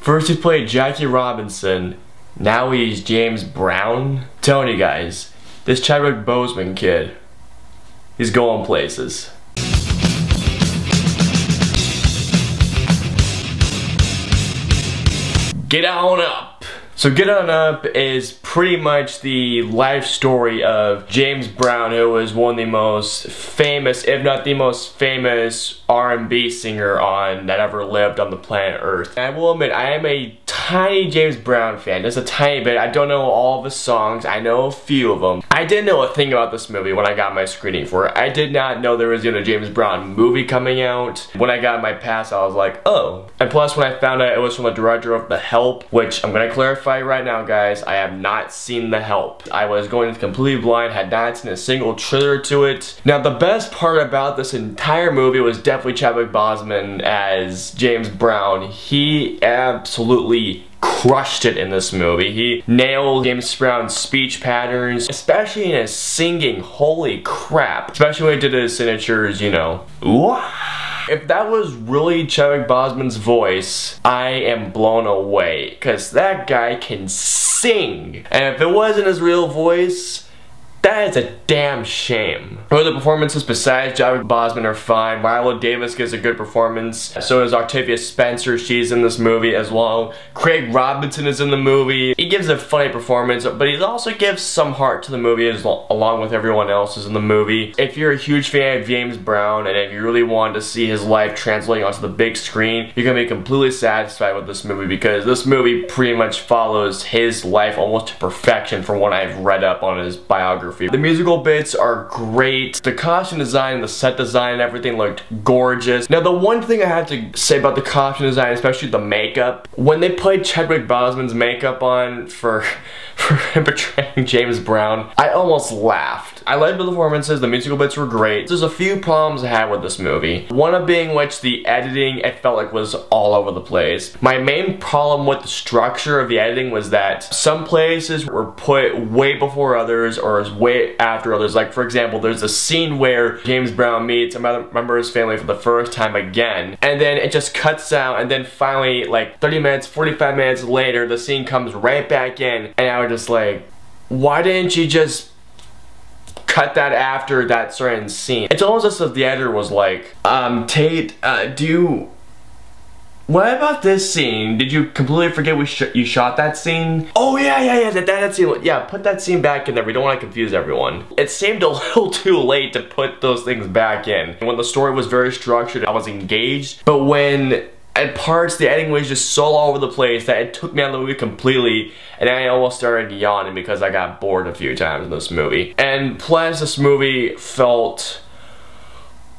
First he played Jackie Robinson, now he's James Brown. I'm telling you guys, this Chadwick Boseman kid, he's going places. Get On Up. So Get On Up is pretty much the life story of James Brown, who was one of the most famous, if not the most famous, R&B singer that ever lived on the planet Earth. And I will admit, I am a tiny James Brown fan, just a tiny bit. I don't know all of his songs, I know a few of them. I didn't know a thing about this movie when I got my screening for it. I did not know there was a James Brown movie coming out. When I got my pass, I was like, oh. And plus, when I found out it was from the director of The Help, which I'm gonna clarify right now, guys, I have not seen The Help. I was going completely blind, had not seen a single trailer to it. Now, the best part about this entire movie was definitely Chadwick Boseman as James Brown. He absolutely crushed it in this movie. He nailed James Brown's speech patterns, especially in his singing. Holy crap. Especially when he did his signatures, you know. If that was really Chadwick Boseman's voice, I am blown away, because that guy can sing. And if it wasn't his real voice, that is a damn shame. Other performances besides Chadwick Boseman are fine. Viola Davis gives a good performance. So does Octavia Spencer. She's in this movie as well. Craig Robinson is in the movie. He gives a funny performance, but he also gives some heart to the movie along with everyone else who's in the movie. If you're a huge fan of James Brown and if you really want to see his life translating onto the big screen, you're gonna be completely satisfied with this movie, because this movie pretty much follows his life almost to perfection from what I've read up on his biography. The musical bits are great. The costume design, the set design, and everything looked gorgeous. Now, the one thing I have to say about the costume design, especially the makeup, when they played Chadwick Boseman's makeup on for him portraying James Brown, I almost laughed. I liked the performances, the musical bits were great. There's a few problems I had with this movie. One of being which the editing, it felt like was all over the place. My main problem with the structure of the editing was that some places were put way before others or way after others. Like, for example, there's a scene where James Brown meets a member of his family for the first time again, and then it just cuts out, and then finally, like 30 minutes, 45 minutes later, the scene comes right back in, and I was just like, why didn't you just cut that after that certain scene? It's almost as if the editor was like, Tate, what about this scene? Did you completely forget you shot that scene? Oh yeah, that scene. Yeah, put that scene back in there. We don't want to confuse everyone. It seemed a little too late to put those things back in. When the story was very structured, I was engaged. But when at parts the editing was just so all over the place that it took me out of the movie completely, and I almost started yawning because I got bored a few times in this movie. And plus, this movie felt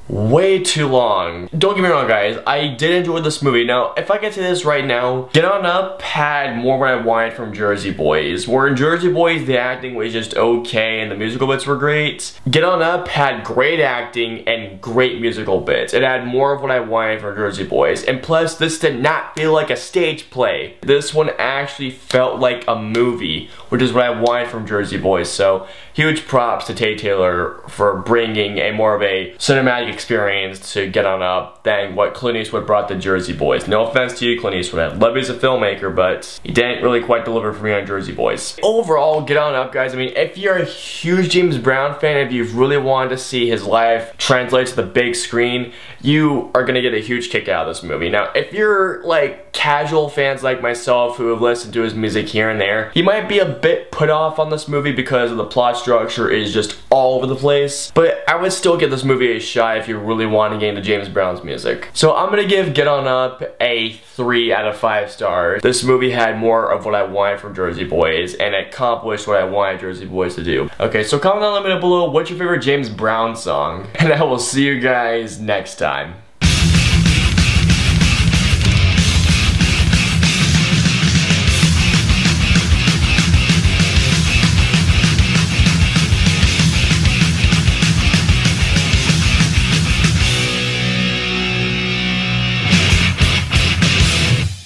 way too long. Don't get me wrong, guys, I did enjoy this movie. Now, if I get to this right now, Get On Up had more what I wanted from Jersey Boys. Where in Jersey Boys, the acting was just okay and the musical bits were great. Get On Up had great acting and great musical bits. It had more of what I wanted from Jersey Boys. And plus, this did not feel like a stage play. This one actually felt like a movie, which is what I wanted from Jersey Boys. So, huge props to Tate Taylor for bringing a more of a cinematic experience to Get On Up than what Clint Eastwood brought to Jersey Boys. No offense to you, Clint Eastwood. I love you as a filmmaker, but he didn't really quite deliver for me on Jersey Boys. Overall, Get On Up, guys, I mean, if you're a huge James Brown fan, if you've really wanted to see his life translate to the big screen, you are gonna get a huge kick out of this movie. Now, if you're like casual fans like myself who have listened to his music here and there, you might be a bit put off on this movie because of the plot structure is just all over the place, but I would still give this movie a shot if you really want to get into James Brown's music. So I'm gonna give Get On Up a 3 out of 5 stars. This movie had more of what I wanted from Jersey Boys and accomplished what I wanted Jersey Boys to do. Okay, so comment down below, what's your favorite James Brown song? And I will see you guys next time.